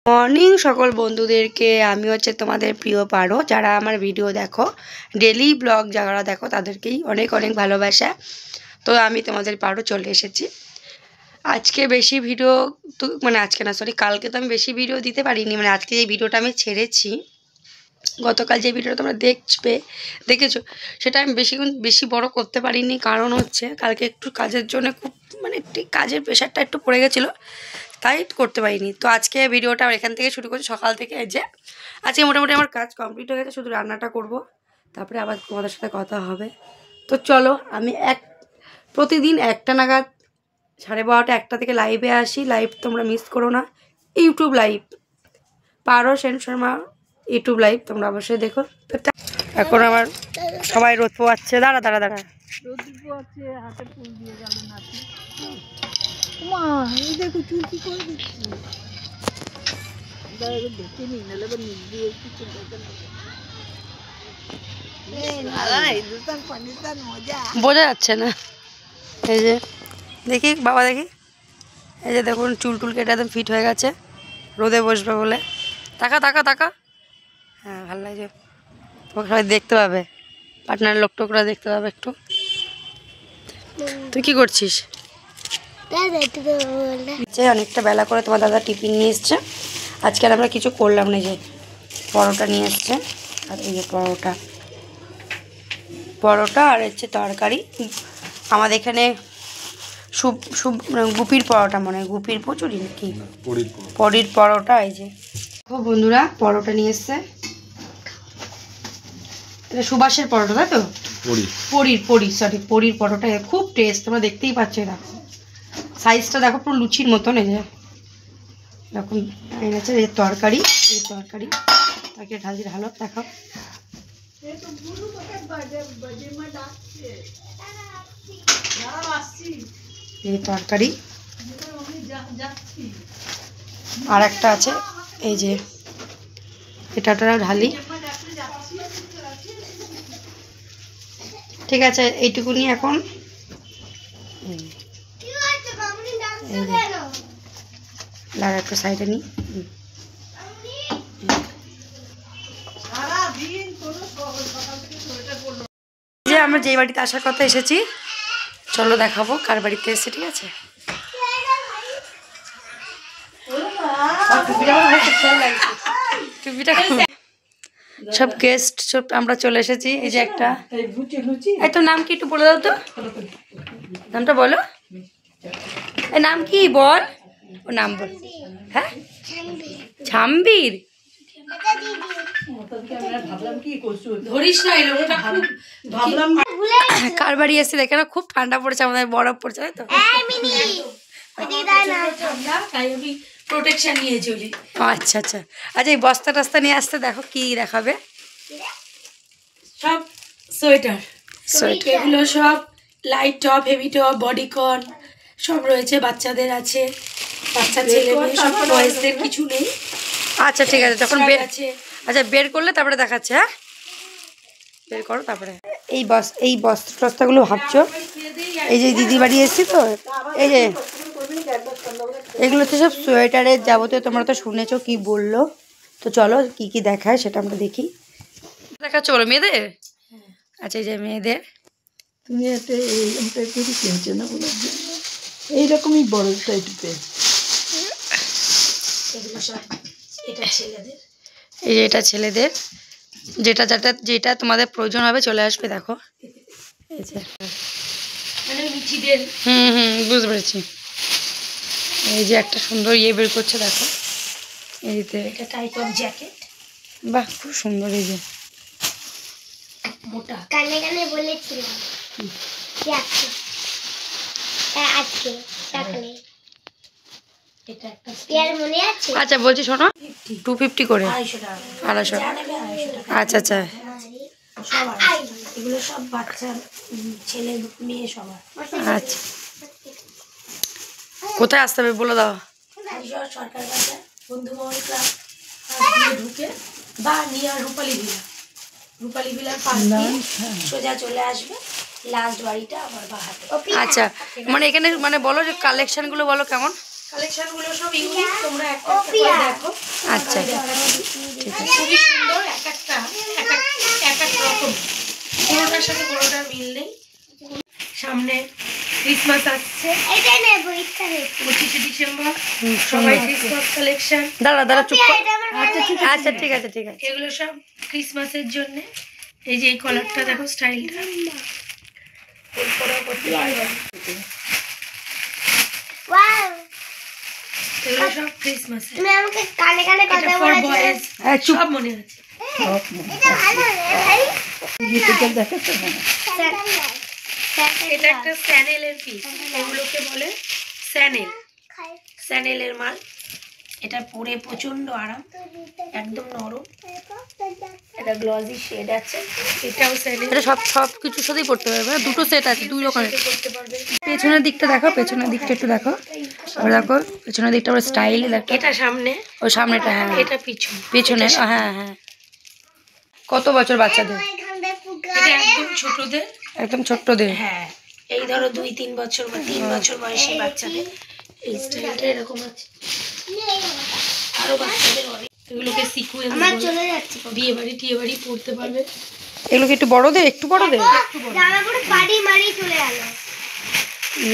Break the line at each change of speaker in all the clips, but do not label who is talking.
Morning সকল বন্ধুদেরকে আমি তোমাদের প্রিয় পারো যারা আমার ভিডিও দেখো ডেলি ব্লগ যারা দেখো তাদেরকেই অনেক অনেক ভালোবাসা। তো আমি তোমাদের পারো চলে এসেছি। আজকে বেশি ভিডিও তো মানে আজকে না সরি কালকে তো আমি বেশি ভিডিও দিতে পারিনি, মানে আজকে এই ভিডিওটা আমি ছেড়েছি। গতকাল যে ভিডিওটা তোমরা দেখেছো সেটা আমি বেশি বড় করতে পারিনি, কারণ হচ্ছে কালকে একটু কাজের জন্য খুব মানে কাজের প্রেশারটা একটু পড়ে গেছিলো, তাই করতে পারিনি। তো আজকে ভিডিওটা এখান থেকে শুরু করছি সকাল থেকে। এই যে আজকে মোটামুটি আমার কাজ কমপ্লিট হয়ে গেছে, শুধু রান্নাটা করব, তারপরে আবার তোমাদের সাথে কথা হবে। তো চলো আমি প্রতিদিন 1টা নাগাদ 12:30 1টা থেকে লাইভে আসি। লাইভ তোমরা মিস করো না, ইউটিউব লাইভ পারো সেন শর্মা ইউটিউব লাইভ তোমরা অবশ্যই দেখো। এখন আমার সবাই রোদ পোয়াচ্ছে, দাঁড়া দাঁড়া দাঁড়া
রোদ পোয়াচ্ছে, হাতে ফুল দিয়ে গেল নাতি। মা এই দেখো চুল কি করে দিচ্ছি, দেখে নি নাহলে আবার নিচ দিয়ে একটু চুল
বোঝা যাচ্ছে না। এই যে দেখি বাবা দেখি, এই যে দেখুন চুল টুল কেটে একদম ফিট হয়ে গেছে, রোদে বসবে বলে। তাকা তাকা তাকা, হ্যাঁ ভালো লাগছে, তোমাকে সবাই দেখতে পাবে, পার্টনার লোক টোকরা দেখতে পাবে একটু। তুই কি করছিস? অনেকটা বেলা করে তোমার দাদা টিফিন নিয়ে এসছে। আজকে আর আমরা কিছু করলাম না, যে পরোটা নিয়ে এসছে, আর এই যে পরোটা আর হচ্ছে তরকারি। আমাদের এখানে গুপির পরোটা, মনে হয় গুপির কচুরি নাকি পরির পরোটা। এই যে বন্ধুরা পরোটা নিয়ে এসছে, এটা সুভাষের পরোটা তাই তো, পরির পরোটা খুব টেস্ট, তোমরা দেখতেই পাচ্ছ। দেখো সাইজটা দেখো পুরো লুচির মতন। এই যে এরকম এনেছে। এই তরকারি তাকে ঢালো দেখো, এই তরকারি আর একটা আছে। এই যে এটা ঢালি, ঠিক আছে এইটুকুনি। এখন একটু সাইডে নিই। যে আমরা যেই বাড়িতে আসার কথা এসেছি, চলো দেখাবো কার বাড়িতে এসেছি, ঠিক আছে? সব গেস্ট সব আমরা চলে এসেছি। এই যে একটা, এই তোর নাম কি একটু বলে দাও তো, নামটা বলো, এই নাম কি বল, ও নাম বল। হ্যাঁ ছাম্বির, ধরিস না এই লোকটা, ভাবলাম কার বাড়ি এসে দেখে না, খুব ঠান্ডা পড়েছে, আমাদের বরফ পড়ছে তাই তো, তাই আমি প্রোটেকশন নিয়ে চলি। আচ্ছা আচ্ছা আচ্ছা, এই বস্তা টস্তা নিয়ে আসতে, দেখো কি দেখাবে, সব সোয়েটার, এগুলো সব light top, heavy top, bodycon সব রয়েছে, বাচ্চাদের আছে, বাচ্চা ছেলে মেয়ে সব, বয়সদের কিছু নেই। আচ্ছা ঠিক আছে, যখন বের আছে, আচ্ছা বের করলে তারপরে দেখাচ্ছে। হ্যাঁ বের করো তারপরে। এই বস্ত্র টস্তাগুলো ভাবছো, এই যে দিদি বাড়ি এসেছি তো, এই যে এগুলো হচ্ছে সব সোয়েটারের যাবতীয়, তোমরা তো শুনেছো কি বললো। তো চলো কি কি দেখায় সেটা আমরা দেখি। দেখা চলো মেয়েদের, আচ্ছা এই যে মেয়েদের,
তুমি একটা এইরকম টাইপেরই কিনছো না বলার জন্য, এইরকমই বড় টাইপের।
এগুলো সব এটা ছেলেদের, এই যে এটা ছেলেদের, যেটা তোমাদের প্রয়োজন হবে চলে আসবে। দেখো এই যে বুঝতে পেরেছি। এই যে একটা সুন্দর ইয়ে বের করছে দেখো, এইতে এটা টাইপ অফ জ্যাকেট, বাহ খুব সুন্দর। এই যে মোটা কানে কানে বলেছিলাম আজকে সকালে, এটা একটা ইয়ার মনে আছে। আচ্ছা বলছি শোনো, 250 করে, 250 আচ্ছা আচ্ছা, এগুলো সব বাচ্চা ছেলে মেয়ে সবার। আচ্ছা কোথায় আসতে হবে বলে দাও, সরকার বাজার, বন্ধু মহল ক্লাব ঢুকে বা নিয়ে রূপালী ভিলার পাশ দিয়ে সোজা চলে আসবে, লাস্ট বাড়িটা আমার বাহাতে। আচ্ছা মানে এখানে মানে বলো যে কালেকশনগুলো বলো কেমন। কালেকশনগুলো সব ইউনিক, তোমরা একটা একটা করে দেখো। আচ্ছা ঠিক আছে, খুবই সুন্দর, এক এক রকম, কোনোটার সাথে কোনোটার মিল নেই। সামনে ক্রিসমাস আসছে, 25শে ডিসেম্বর, সবাই ক্রিসমাস কালেকশন। দাঁড়া চুপ কর। আচ্ছা ঠিক আছে এগুলো সব ক্রিসমাসের জন্য। এই যে এই কলারটা দেখো, স্টাইলটা এগুলো সব ক্রিসমাস, সব মনে আছে। এটা একটা স্যানেলের পিস, এগুলোকে বলে স্যানেলের মাল। এটা পরে প্রচন্ড আরাম, একদম নরম, এটা গ্লজি শেড আছে। এটাও স্যানেল, এটা সব কিছুর সাথেই পড়তে পারবে, দুটো সেট আছে, দুই রকমের পড়তে পারবে। পেছনের দিকটা দেখো, পেছনের দিকটা একটু দেখো, দেখো পেছনের দিকটা আবার স্টাইল। এটা সামনে, ও সামনেটা, হ্যাঁ এটা পিছনে, হ্যাঁ কত বছর বাচ্চাদের? এটা একদম ছোটদের, হ্যাঁ এই ধরো 2-3 বছর বা 3 বছর বয়সী বাচ্চাদের এই স্টাইলটা এরকম আছে। আরো বাচ্চাদের অনেক, এগুলোকে সিকুয়েন্স বিয়ে বাড়ি পড়তে পারবে। এগুলো কি একটু বড়দের?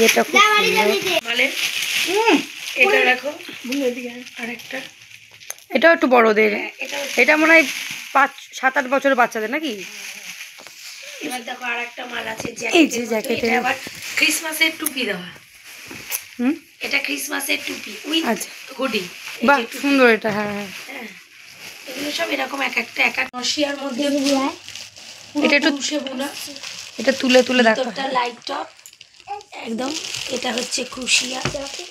এটা খুব মানে এটা দেখো, আরেকটা এটাও একটু বড়দের, এটা মনে হয় 5-7-8 বছরের বাচ্চাদের নাকি। এবার দেখো আরেকটা মাল আছে, জ্যাকেট, আবার ক্রিসমাসের টুপি দেওয়া। এটা ক্রিসমাসের টুপি উইথ হুডি, বাহ সুন্দর এটা। হ্যাঁ এগুলো সব এরকম এক একটা নশিয়ার মধ্যে। এটা একটু বোনা, এটা তুলে দেখো, এটা লাইট টপ একদম। এটা হচ্ছে ক্রুশিয়া,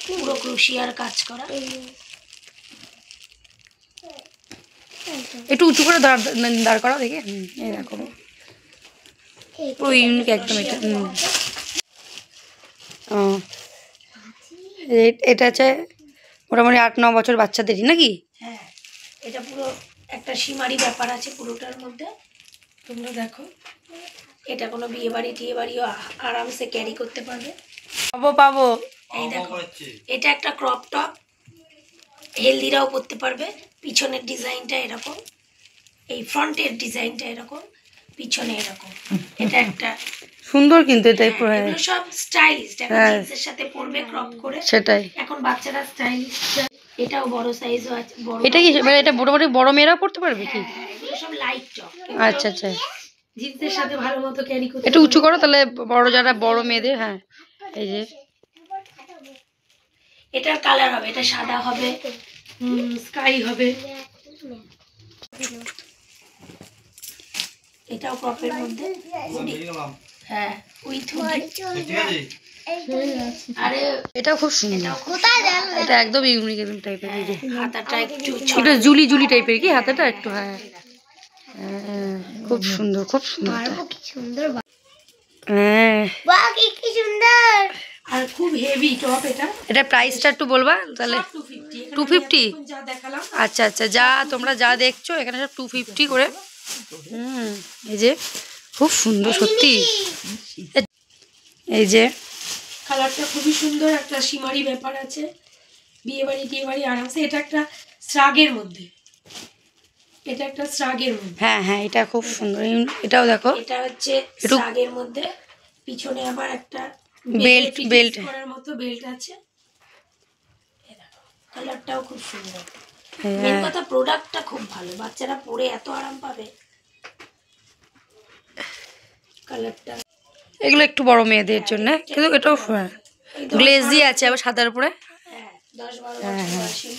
পুরো ক্রুশিয়ার কাজ করা। একটু উঁচু করে দাঁড় করা দেখে, এরকম পুরো ইউনিক একদম। এটা হচ্ছে মোটামুটি 8-9 বছর বাচ্চাদেরই নাকি। হ্যাঁ এটা পুরো একটা সীমারি ব্যাপার আছে পুরোটার মধ্যে, তোমরা দেখো। এটা কোনো বিয়ে বাড়িও আরামসে ক্যারি করতে পারবে। পাবো এই দেখো, এটা একটা ক্রপ টপ, হেলদিরাও পরতে পারবে। পিছনের ডিজাইনটা এরকম, এই ফ্রন্টের ডিজাইনটা এরকম, পিছনে এরকম। এটা একটা সুন্দর, কিন্তু এটাই সব স্টাইলিশ, জিন্সের সাথে পরবে ক্রপ করে, সেটাই এখন বাচ্চারা স্টাইলিশ। এটাও বড় সাইজও আছে। এটা কি মানে এটা মোটামুটি বড় মেয়েরাও পড়তে পারবে কি? এগুলো সব লাইট টপ। আচ্ছা জিন্সের সাথে ভালো মতো ক্যারি করতে। একটু উঁচু করো তাহলে যারা বড় মেয়েদের। হ্যাঁ এই যে এটার কালার হবে, এটা সাদা হবে, স্কাই হবে। এটাও ক্রপের মধ্যে, হ্যাঁ উইথ হুডি। আরে এটাও খুব সুন্দর, এটা একদম ইউনিক টাইপের। এই যে হাতাটা একটু জুলি টাইপের, কি হাতাটা একটু, হ্যাঁ খুব সুন্দর হ্যাঁ কি সুন্দর। আর খুব হেভি টপ এটা। এটা প্রাইসটা একটু বলবা তাহলে? 250। আচ্ছা যা তোমরা যা দেখছো এখানে সব 250 করে। এই যে খুব সুন্দর সত্যি। এই যে কালারটা খুবই সুন্দর, একটা সীমারি ব্যাপার আছে, বিয়ে বাড়ি আরামসে। এটা একটা শ্রাগের মধ্যে, হ্যাঁ এটা খুব সুন্দর। এটাও দেখো, এটা হচ্ছে শ্রাগের মধ্যে, পিছনে আবার একটা বেল্ট করার মতো বেল্ট আছে। কালারটাও খুব সুন্দর। মেন কথা প্রোডাক্টটা খুব ভালো, বাচ্চারা পরে এত আরাম পাবে। কালারটা এগুলো একটু বড় মেয়েদের জন্য, কিন্তু এটাও গ্লেজি আছে আবার সাদার উপরে। 10-12 বছর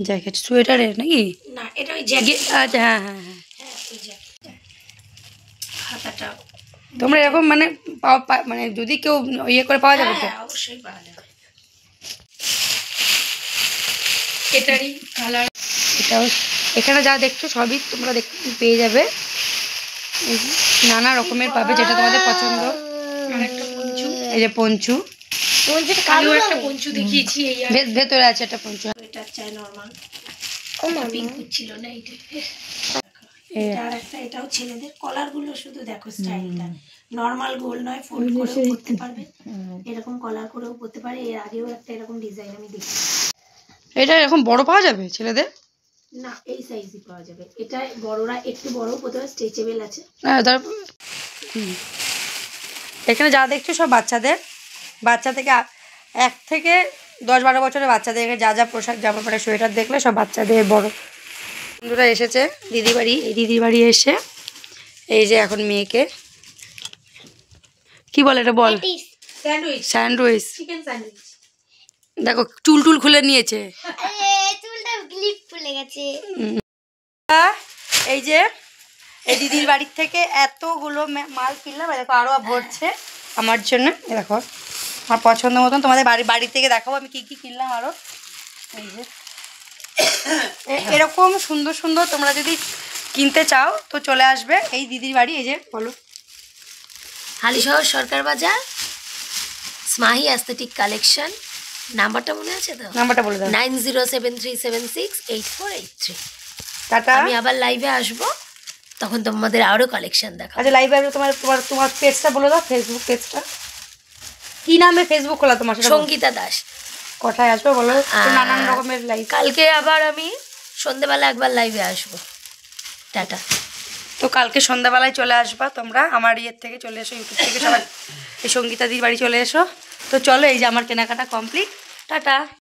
জ্যাকেট, সোয়েটারের নাকি না, এটা ওই জ্যাকেট। আচ্ছা হ্যাঁ ওই জ্যাকেটটা। হাতাটা তোমরা এরকম মানে মানে যদি কেউ ইয়ে করে পাওয়া যাবে তো? অবশ্যই পাওয়া যাবে। এটারই কালার, এটাও এখানে যা দেখছো সবই তোমরা পেয়ে যাবে, নানা রকমের পাবে যেটা তোমাদের পছন্দ। আরেকটা পঞ্চু, এই যে পঞ্চু একটা পঞ্চু দেখিয়েছি, এই ভেতরে আছে একটা পঞ্চু। এটা চাই নরমাল, পিঙ্ক ছিল না, এটা আর একটা, এটাও ছেলেদের। কলারগুলো শুধু দেখো স্টাইলটা, নর্মাল গোল নয়, ফোল্ড করেও পরতে পারবে, এরকম কলার করেও পরতে পারে। এর আগেও একটা এরকম ডিজাইন আমি দেখি। এটা এরকম বড় পাওয়া যাবে ছেলেদের? না, এই সাইজই পাওয়া যাবে। এটা বড়রা একটু বড় পরতে পারে, স্ট্রেচেবল আছে। এখানে যা দেখছো সব বাচ্চাদের, বাচ্চা থেকে 1 থেকে 10-12 বছরের বাচ্চাদের যা যা পোশাক, জামা পড়া, সোয়েটার দেখলে সব বাচ্চাদের। বড় বন্ধুরা এসেছে দিদি বাড়ি, এই দিদির বাড়ি এসে এই যে এখন মেয়েকে কি বলে এটা বল, স্যান্ডউইচ, স্যান্ডউইচ, চিকেন স্যান্ডউইচ। দেখো চুল টুল খুলে নিয়েছে,
চুলটা ক্লিপ খুলে গেছে।
এই যে এই দিদির বাড়ির থেকে এতগুলো মাল কিনলাম, দেখো আরো ভরছে আমার জন্য। দেখো আমার পছন্দ মতন তোমাদের বাড়ি থেকে দেখাবো আমি কি কি কিনলাম আরো। এই যে এরকম সুন্দর সুন্দর তোমরা যদি কিনতে চাও তো চলে আসবে এই দিদির বাড়ি। এই যে বলো,
হালিশহর সরকার বাজার, স্মাহি অ্যাস্থেটিক কালেকশন। নাম্বারটা মনে আছে তো?
নাম্বারটা বলে দাও।
9073768483।
টাটা।
আমি আবার লাইভে আসবো, তখন তোমাদের আরো কালেকশন দেখাবো।
আচ্ছা লাইভে আসবে। তোমার পেজটা বলে দাও, ফেসবুক পেজটা কি নামে ফেসবুক খোলা তোমার?
সঙ্গীতা দাস।
কোথায় আসবে বলো? নানান রকমের লাইভ।
কালকে আবার আমি সন্ধ্যেবেলা একবার লাইভে আসবো। টাটা।
তো কালকে সন্ধ্যাবেলায় চলে আসবা তোমরা, আমার ইয়ের থেকে চলে এসো, ইউটিউব থেকে সবাই এই সঙ্গীতা দিদির বাড়ি চলে এসো। তো চলো, এই যে আমার কেনাকাটা কমপ্লিট। টাটা।